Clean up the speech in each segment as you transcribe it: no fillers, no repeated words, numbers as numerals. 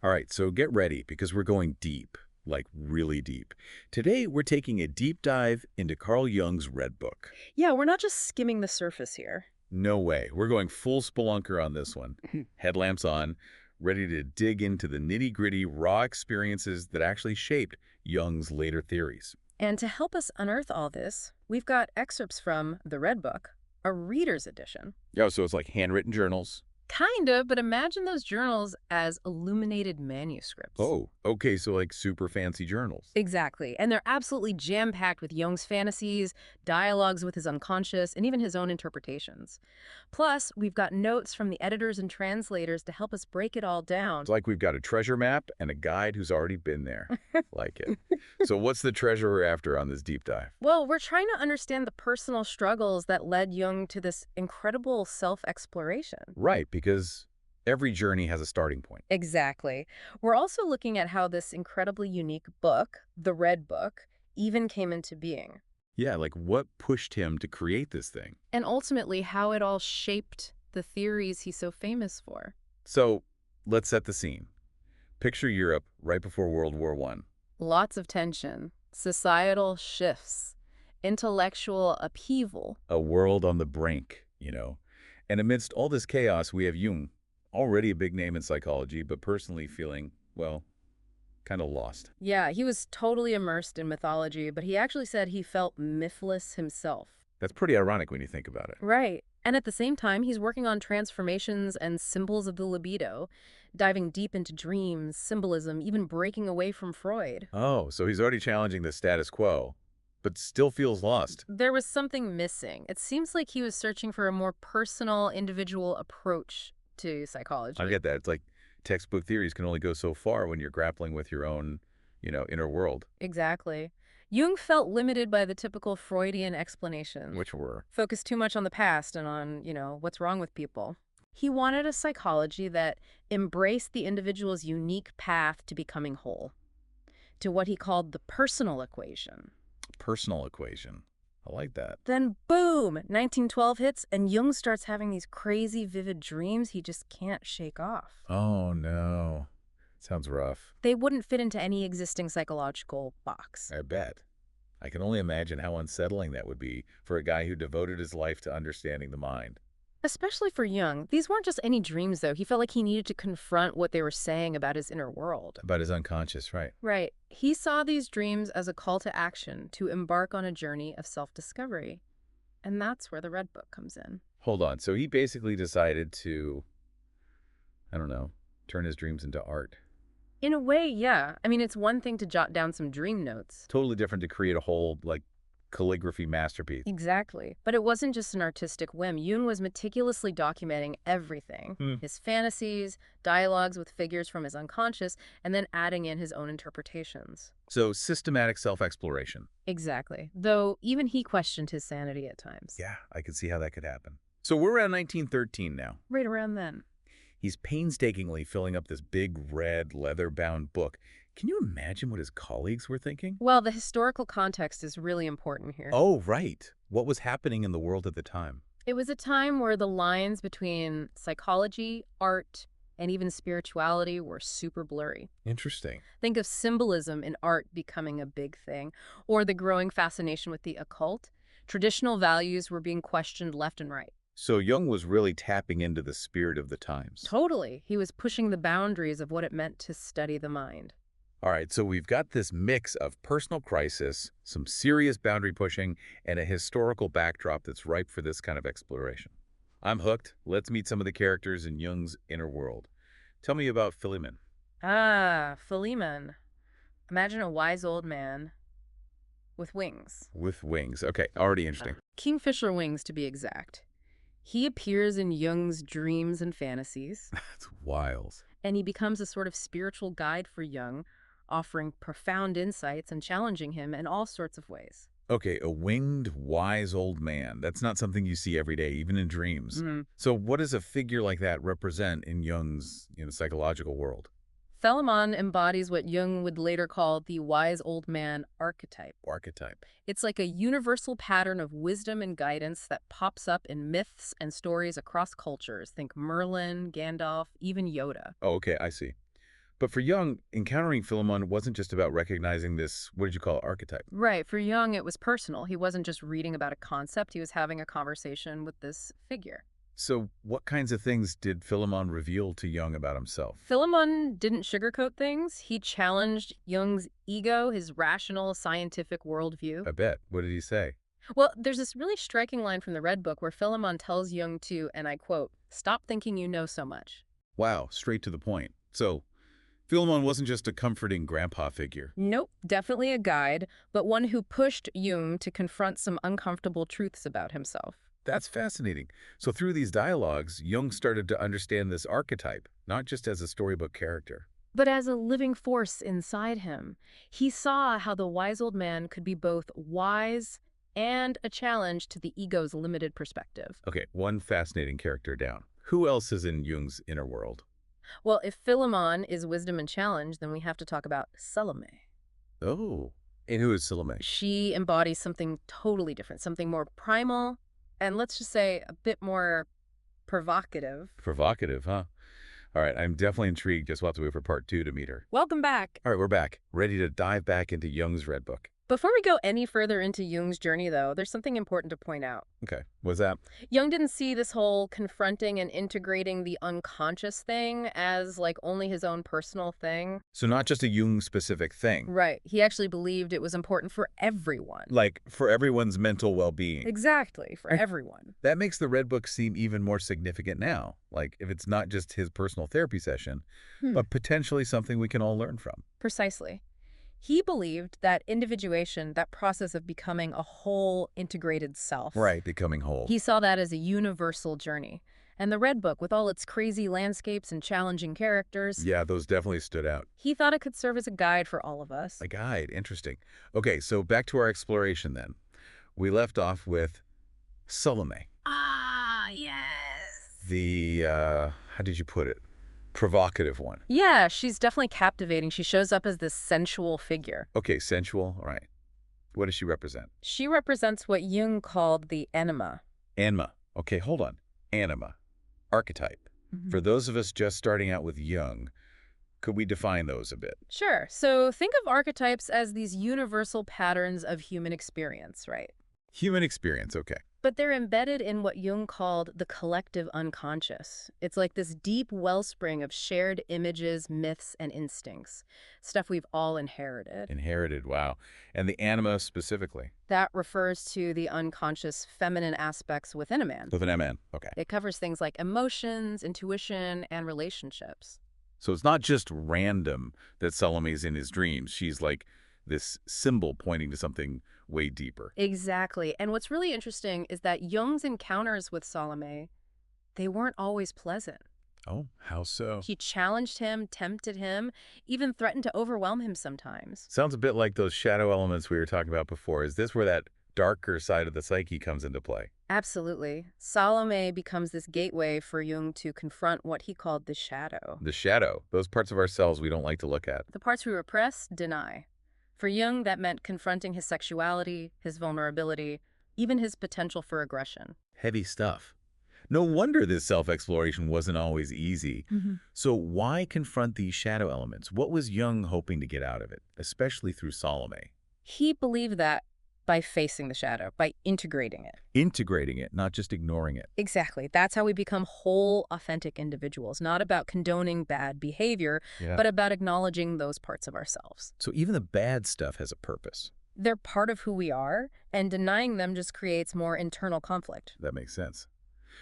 All right, so get ready because we're going deep, like really deep. Today, we're taking a deep dive into Carl Jung's Red Book. Yeah, we're not just skimming the surface here. No way. We're going full spelunker on this one. Headlamps on, ready to dig into the nitty-gritty, raw experiences that actually shaped Jung's later theories. And to help us unearth all this, we've got excerpts from the Red Book, a reader's edition. Yeah, so it's like handwritten journals. Kind of, but imagine those journals as illuminated manuscripts. Oh, okay, so like super fancy journals. Exactly. And they're absolutely jam-packed with Jung's fantasies, dialogues with his unconscious, and even his own interpretations. Plus, we've got notes from the editors and translators to help us break it all down. It's like we've got a treasure map and a guide who's already been there. Like it. So what's the treasure we're after on this deep dive? Well, we're trying to understand the personal struggles that led Jung to this incredible self-exploration. Right, because every journey has a starting point. Exactly. We're also looking at how this incredibly unique book, the Red Book, even came into being, Yeah, like what pushed him to create this thing? and ultimately how it all shaped the theories he's so famous for. So let's set the scene. Picture Europe right before World War One. Lots of tension, societal shifts, intellectual upheaval. A world on the brink. And amidst all this chaos, we have Jung, already a big name in psychology, but personally feeling, well, kind of lost. Yeah, he was totally immersed in mythology, but he actually said he felt mythless himself. That's pretty ironic when you think about it. Right. And at the same time, he's working on transformations and symbols of the libido, diving deep into dreams, symbolism, even breaking away from Freud. Oh, so he's already challenging the status quo, but still feels lost. There was something missing. It seems like he was searching for a more personal, individual approach to I psychology. get that. It's like textbook theories can only go so far when you're grappling with your own inner world, Exactly. Jung felt limited by the typical Freudian explanations, which were. focused too much on the past and on, what's wrong with people. He wanted a psychology that embraced the individual's unique path to becoming whole, to what he called the personal equation. Personal equation. I like that. Then boom, 1912 hits and Jung starts having these crazy vivid dreams he just can't shake off. Oh, no. Sounds rough. They wouldn't fit into any existing psychological box. I bet. I can only imagine how unsettling that would be for a guy who devoted his life to understanding the mind. Especially for Jung, these weren't just any dreams though. He felt like he needed to confront what they were saying about his inner world. About his unconscious, right? Right. He saw these dreams as a call to action to embark on a journey of self-discovery. And that's where the Red Book comes in. Hold on. So he basically decided to, I don't know, turn his dreams into art. In a way, yeah. I mean, it's one thing to jot down some dream notes. Totally different to create a whole, like, calligraphy masterpiece. Exactly. But it wasn't just an artistic whim. Jung was meticulously documenting everything. Hmm. His fantasies, dialogues with figures from his unconscious, and then adding in his own interpretations. So systematic self-exploration. Exactly. Though even he questioned his sanity at times. Yeah, I could see how that could happen. So we're around 1913 now. Right around then. He's painstakingly filling up this big red leather-bound book. Can you imagine what his colleagues were thinking? Well, the historical context is really important here. Oh, right. What was happening in the world at the time? It was a time where the lines between psychology, art, and even spirituality were super blurry. Interesting. Think of symbolism in art becoming a big thing, or the growing fascination with the occult. Traditional values were being questioned left and right. So Jung was really tapping into the spirit of the times. Totally. He was pushing the boundaries of what it meant to study the mind. All right, so we've got this mix of personal crisis, some serious boundary pushing, and a historical backdrop that's ripe for this kind of exploration. I'm hooked. Let's meet some of the characters in Jung's inner world. Tell me about Philemon. Ah, Philemon. Imagine a wise old man with wings. With wings. Okay, already interesting. Kingfisher wings, to be exact. He appears in Jung's dreams and fantasies, That's wild. and he becomes a sort of spiritual guide for Jung, offering profound insights and challenging him in all sorts of ways. Okay, a winged, wise old man. That's not something you see every day, even in dreams. Mhm. So what does a figure like that represent in Jung's psychological world? Philemon embodies what Jung would later call the wise old man archetype. Archetype. It's like a universal pattern of wisdom and guidance that pops up in myths and stories across cultures. Think Merlin, Gandalf, even Yoda. Oh, okay, I see. But for Jung, encountering Philemon wasn't just about recognizing this, what did you call it, archetype? Right. For Jung, it was personal. He wasn't just reading about a concept, he was having a conversation with this figure. So what kinds of things did Philemon reveal to Jung about himself? Philemon didn't sugarcoat things. He challenged Jung's ego, his rational, scientific worldview. I bet. What did he say? Well, there's this really striking line from the Red Book where Philemon tells Jung to, and I quote, "Stop thinking you know so much." Wow, straight to the point. So Philemon wasn't just a comforting grandpa figure. Nope, definitely a guide, but one who pushed Jung to confront some uncomfortable truths about himself. That's fascinating. So through these dialogues, Jung started to understand this archetype, not just as a storybook character. But as a living force inside him, he saw how the wise old man could be both wise and a challenge to the ego's limited perspective. Okay, one fascinating character down. Who else is in Jung's inner world? Well, if Philemon is wisdom and challenge, then we have to talk about Salome. Oh, and who is Salome? She embodies something totally different, something more primal, and let's just say a bit more provocative. Provocative, huh? All right, I'm definitely intrigued. Just we'll have to wait for part 2 to meet her. Welcome back. All right, we're back, ready to dive back into Jung's Red Book. Before we go any further into Jung's journey, though, there's something important to point out. Okay, what's that? Jung didn't see this whole confronting and integrating the unconscious thing as like only his own personal thing. So not just a Jung-specific thing, Right. He actually believed it was important for everyone. like for everyone's mental well-being. Exactly, for Right. everyone. That makes the Red Book seem even more significant now, like if it's not just his personal therapy session, but potentially something we can all learn from. Precisely. He believed that individuation, that process of becoming a whole integrated self. Right, becoming whole. He saw that as a universal journey. And the Red Book, with all its crazy landscapes and challenging characters, Yeah, those definitely stood out. he thought it could serve as a guide for all of us. A guide, interesting. Okay, so back to our exploration then. We left off with Salome, Ah, yes. the, how did you put it? Provocative one. Yeah, she's definitely captivating. She shows up as this sensual figure. Okay, sensual, all right. What does she represent? She represents what Jung called the anima. Anima. Okay, hold on. Anima. Archetype. For those of us just starting out with Jung, could we define those a bit? Sure. So think of archetypes as these universal patterns of human experience, right? Human experience, okay. But they're embedded in what Jung called the collective unconscious. It's like this deep wellspring of shared images, myths, and instincts, stuff we've all inherited. Inherited, wow. And the anima specifically? That refers to the unconscious feminine aspects within a man. With an MN, okay. It covers things like emotions, intuition, and relationships. So it's not just random that Salome's in his dreams. She's like this symbol pointing to something way deeper. Exactly. And what's really interesting is that Jung's encounters with Salome, they weren't always pleasant. Oh, how so? He challenged him, tempted him, even threatened to overwhelm him sometimes. Sounds a bit like those shadow elements we were talking about before. Is this where that darker side of the psyche comes into play? Absolutely. Salome becomes this gateway for Jung to confront what he called the shadow. The shadow, those parts of ourselves we don't like to look at. The parts we repress, deny. For Jung, that meant confronting his sexuality, his vulnerability, even his potential for aggression. Heavy stuff. No wonder this self-exploration wasn't always easy. So why confront these shadow elements? What was Jung hoping to get out of it, especially through Salome? He believed that by facing the shadow, by integrating it. Integrating it, not just ignoring it. Exactly. That's how we become whole, authentic individuals. Not about condoning bad behavior, Yeah. but about acknowledging those parts of ourselves. So even the bad stuff has a purpose. They're part of who we are, and denying them just creates more internal conflict. That makes sense.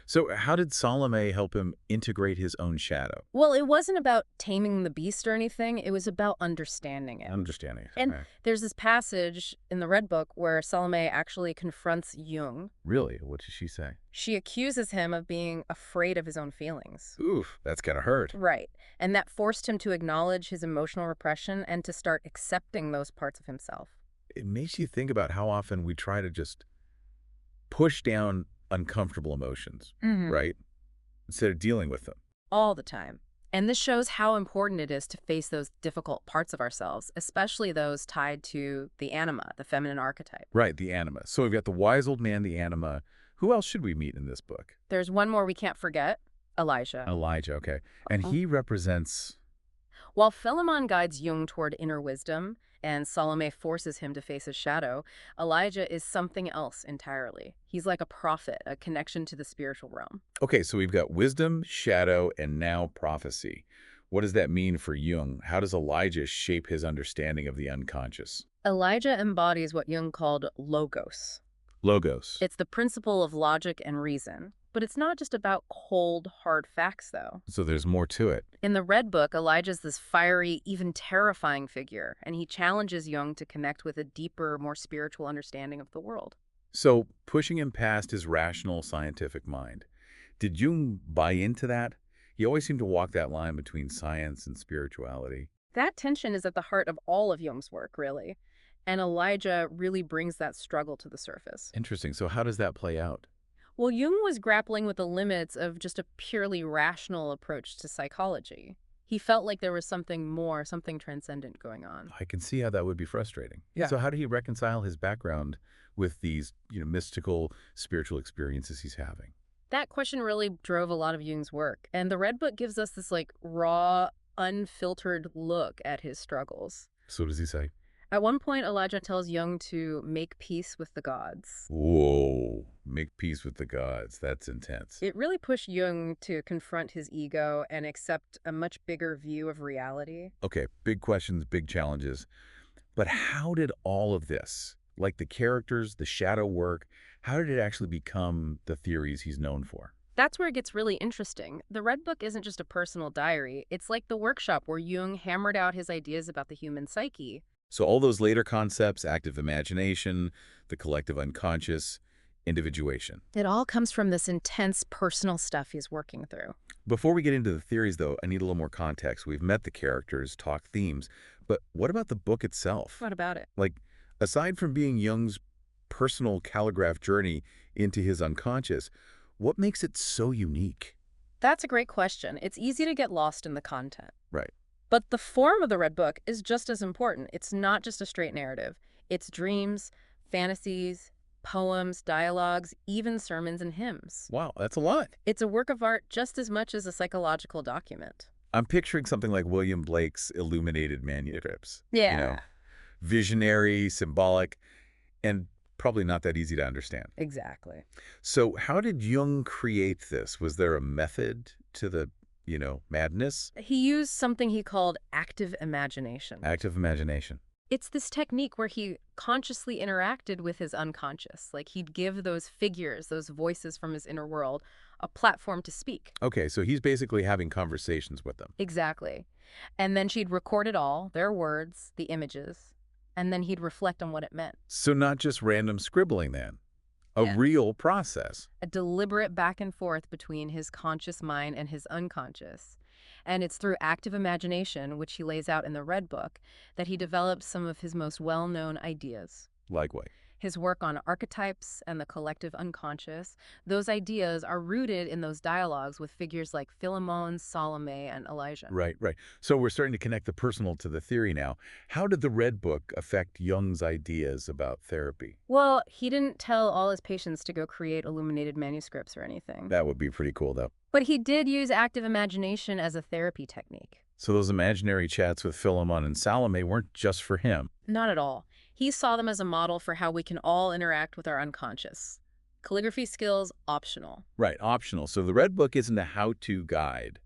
So how did Salome help him integrate his own shadow? Well, it wasn't about taming the beast or anything. It was about understanding it. Understanding. And Okay. there's this passage in the Red Book where Salome actually confronts Jung. Really? What did she say? She accuses him of being afraid of his own feelings. Oof, that's gotta hurt. Right. And that forced him to acknowledge his emotional repression and to start accepting those parts of himself. It makes you think about how often we try to just push down uncomfortable emotions, right? Instead of dealing with them. All the time. And this shows how important it is to face those difficult parts of ourselves, especially those tied to the anima, the feminine archetype. Right, the anima. So we've got the wise old man, the anima. Who else should we meet in this book? There's one more we can't forget, Elijah. Elijah, okay. And he represents... While Philemon guides Jung toward inner wisdom and Salome forces him to face his shadow, Elijah is something else entirely. He's like a prophet, a connection to the spiritual realm. Okay, so we've got wisdom, shadow, and now prophecy. What does that mean for Jung? How does Elijah shape his understanding of the unconscious? Elijah embodies what Jung called logos. Logos. It's the principle of logic and reason. But it's not just about cold, hard facts, though. So there's more to it. In the Red Book, Elijah's this fiery, even terrifying figure, and he challenges Jung to connect with a deeper, more spiritual understanding of the world. So pushing him past his rational scientific mind. Did Jung buy into that? He always seemed to walk that line between science and spirituality. That tension is at the heart of all of Jung's work, really. And Elijah really brings that struggle to the surface. Interesting. So how does that play out? Well, Jung was grappling with the limits of just a purely rational approach to psychology. He felt like there was something more, something transcendent going on. I can see how that would be frustrating. Yeah. So how did he reconcile his background with these, mystical, spiritual experiences he's having? That question really drove a lot of Jung's work, and the Red Book gives us this raw, unfiltered look at his struggles. So what does he say? At one point, Elijah tells Jung to make peace with the gods. Whoa, make peace with the gods. That's intense. It really pushed Jung to confront his ego and accept a much bigger view of reality. Okay, big questions, big challenges. But how did all of this, like the characters, the shadow work, how did it actually become the theories he's known for? That's where it gets really interesting. The Red Book isn't just a personal diary. It's like the workshop where Jung hammered out his ideas about the human psyche. So all those later concepts, active imagination, the collective unconscious, individuation. It all comes from this intense personal stuff he's working through. Before we get into the theories, though, I need a little more context. We've met the characters, talked themes, but what about the book itself? What about it? Like, aside from being Jung's personal calligraph journey into his unconscious, what makes it so unique? That's a great question. It's easy to get lost in the content. Right. But the form of the Red Book is just as important. It's not just a straight narrative. It's dreams, fantasies, poems, dialogues, even sermons and hymns. Wow, that's a lot. It's a work of art just as much as a psychological document. I'm picturing something like William Blake's illuminated manuscripts. Yeah. Visionary, symbolic, and probably not that easy to understand. Exactly. So how did Jung create this? Was there a method to the, madness? He used something he called active imagination. Active imagination. It's this technique where he consciously interacted with his unconscious. Like he'd give those figures, those voices from his inner world, a platform to speak. Okay, so he's basically having conversations with them. Exactly. And then she'd record it all, their words, the images, and then he'd reflect on what it meant. So not just random scribbling then, a Yeah. real process. A deliberate back and forth between his conscious mind and his unconscious. And it's through active imagination, which he lays out in the Red Book, that he develops some of his most well-known ideas. Like what? His work on archetypes and the collective unconscious, those ideas are rooted in those dialogues with figures like Philemon, Salome, and Elijah. Right, right. So we're starting to connect the personal to the theory now. How did the Red Book affect Jung's ideas about therapy? Well, he didn't tell all his patients to go create illuminated manuscripts or anything. That would be pretty cool, though. But he did use active imagination as a therapy technique. So those imaginary chats with Philemon and Salome weren't just for him. Not at all. He saw them as a model for how we can all interact with our unconscious. Calligraphy skills, optional. Right, optional. So the Red Book isn't a how-to guide,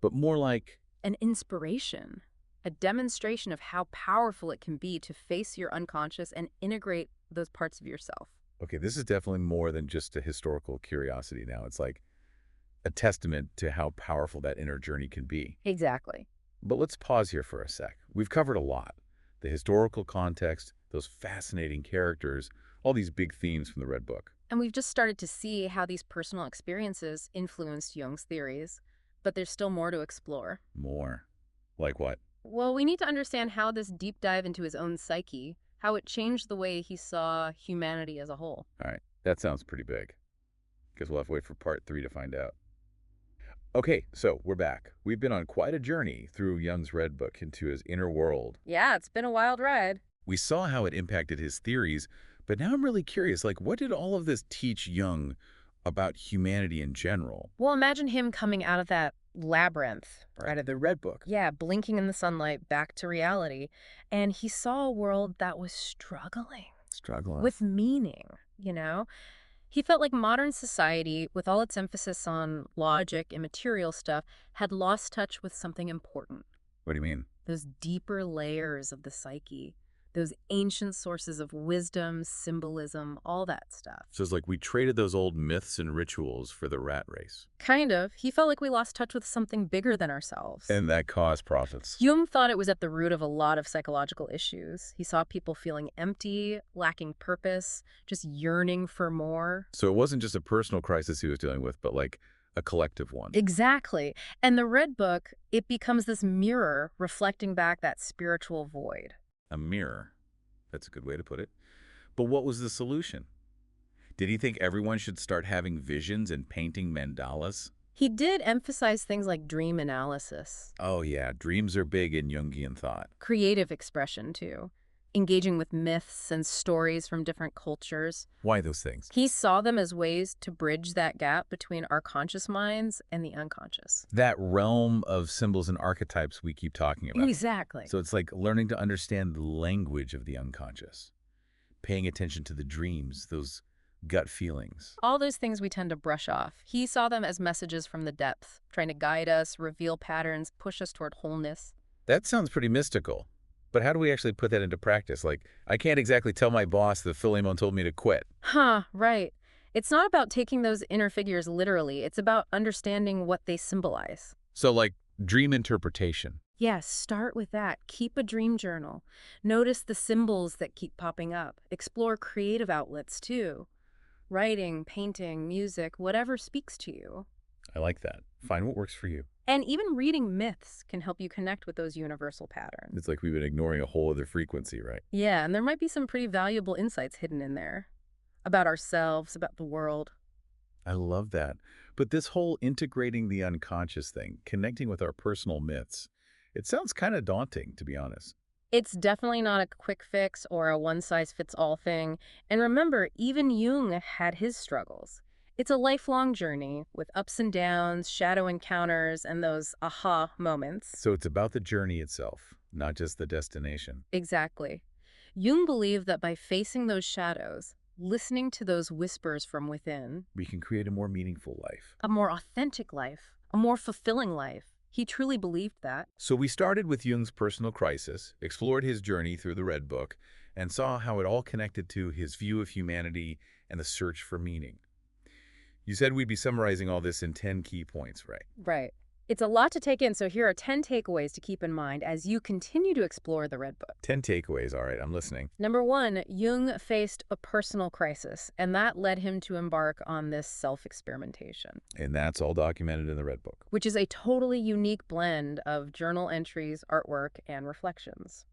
but more like, An inspiration. A demonstration of how powerful it can be to face your unconscious and integrate those parts of yourself. okay, this is definitely more than just a historical curiosity now. It's like a testament to how powerful that inner journey can be. Exactly. But let's pause here for a sec. We've covered a lot. The historical context, those fascinating characters, all these big themes from the Red Book. And we've just started to see how these personal experiences influenced Jung's theories, but there's still more to explore. More. Like what? Well, we need to understand how this deep dive into his own psyche, how it changed the way he saw humanity as a whole. All right, that sounds pretty big. Guess we'll have to wait for part 3 to find out. Okay, so we're back. We've been on quite a journey through Jung's Red Book into his inner world. Yeah, it's been a wild ride. We saw how it impacted his theories, but now I'm really curious, what did all of this teach Jung about humanity in general? Well, imagine him coming out of that labyrinth. Right. Out of The Red Book. Yeah, blinking in the sunlight back to reality. And he saw a world that was struggling Struggling. with meaning, He felt like modern society, with all its emphasis on logic and material stuff, had lost touch with something important. What do you mean? Those deeper layers of the psyche, those ancient sources of wisdom, symbolism, all that stuff. So it's like we traded those old myths and rituals for the rat race. Kind of. He felt like we lost touch with something bigger than ourselves. And that caused profits. Jung thought it was at the root of a lot of psychological issues. He saw people feeling empty, lacking purpose, just yearning for more. So it wasn't just a personal crisis he was dealing with, but like a collective one. Exactly. And the Red Book, it becomes this mirror reflecting back that spiritual void. A mirror. That's a good way to put it. But what was the solution? Did he think everyone should start having visions and painting mandalas? He did emphasize things like dream analysis, Oh yeah, dreams are big in Jungian thought. creative expression too, engaging with myths and stories from different cultures. Why those things? He saw them as ways to bridge that gap between our conscious minds and the unconscious. That realm of symbols and archetypes we keep talking about. Exactly. So it's like learning to understand the language of the unconscious, paying attention to the dreams, those gut feelings. All those things we tend to brush off. He saw them as messages from the depth, trying to guide us, reveal patterns, push us toward wholeness. That sounds pretty mystical. But how do we actually put that into practice? Like, I can't exactly tell my boss that Philemon told me to quit. Huh, right. It's not about taking those inner figures literally. It's about understanding what they symbolize. So like dream interpretation. Yes, start with that. Keep a dream journal. Notice the symbols that keep popping up. Explore creative outlets too. Writing, painting, music, whatever speaks to you. I like that. Find what works for you. And even reading myths can help you connect with those universal patterns. It's like we've been ignoring a whole other frequency, right? Yeah, and there might be some pretty valuable insights hidden in there about ourselves, about the world. I love that. But this whole integrating the unconscious thing, connecting with our personal myths, it sounds kind of daunting, to be honest. It's definitely not a quick fix or a one-size-fits-all thing. And remember, even Jung had his struggles. It's a lifelong journey with ups and downs, shadow encounters, and those aha moments. So it's about the journey itself, not just the destination. Exactly. Jung believed that by facing those shadows, listening to those whispers from within, We can create a more meaningful life. a more authentic life, a more fulfilling life. He truly believed that. So we started with Jung's personal crisis, explored his journey through the Red Book, and saw how it all connected to his view of humanity and the search for meaning. You said we'd be summarizing all this in 10 key points, right? Right. It's a lot to take in, so here are 10 takeaways to keep in mind as you continue to explore the Red Book. 10 takeaways, all right, I'm listening. Number 1, Jung faced a personal crisis, and that led him to embark on this self-experimentation, And that's all documented in the Red Book. which is a totally unique blend of journal entries, artwork, and reflections.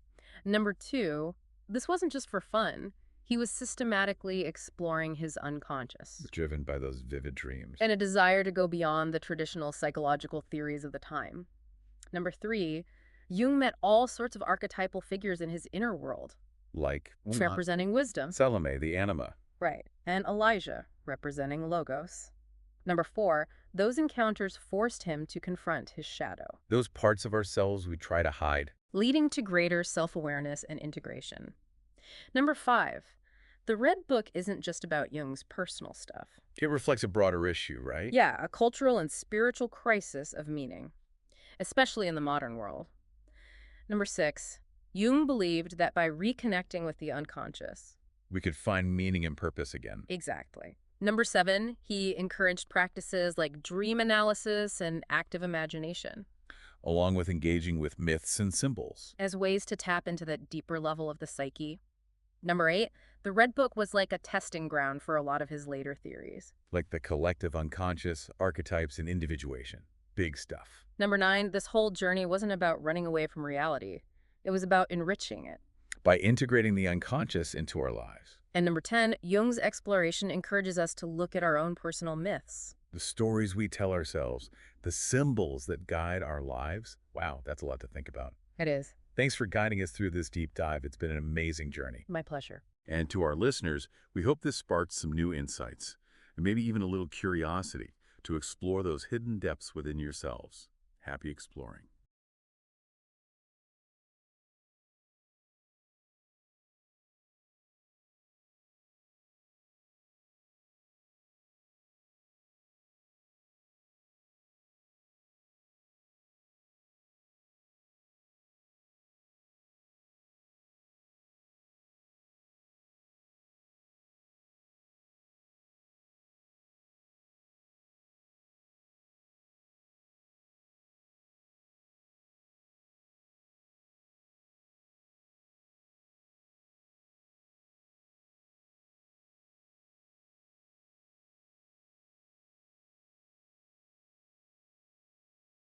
Number 2, this wasn't just for fun. He was systematically exploring his unconscious Driven by those vivid dreams. and a desire to go beyond the traditional psychological theories of the time. Number 3, Jung met all sorts of archetypal figures in his inner world, Like representing wisdom. Salome, the anima. Right. And Elijah, representing Logos. Number 4, those encounters forced him to confront his shadow, Those parts of ourselves we try to hide. leading to greater self-awareness and integration. Number 5, the Red Book isn't just about Jung's personal stuff. It reflects a broader issue, right? Yeah, a cultural and spiritual crisis of meaning, especially in the modern world. Number 6, Jung believed that by reconnecting with the unconscious. We could find meaning and purpose again. Exactly. Number 7, he encouraged practices like dream analysis and active imagination Along with engaging with myths and symbols. as ways to tap into that deeper level of the psyche. Number 8, the Red Book was like a testing ground for a lot of his later theories. Like the collective unconscious, archetypes, and individuation. Big stuff. Number 9, this whole journey wasn't about running away from reality. It was about enriching it. By integrating the unconscious into our lives. And number 10, Jung's exploration encourages us to look at our own personal myths. The stories we tell ourselves, the symbols that guide our lives. Wow, that's a lot to think about. It is. Thanks for guiding us through this deep dive. It's been an amazing journey. My pleasure. And to our listeners, we hope this sparked some new insights, and maybe even a little curiosity to explore those hidden depths within yourselves. Happy exploring.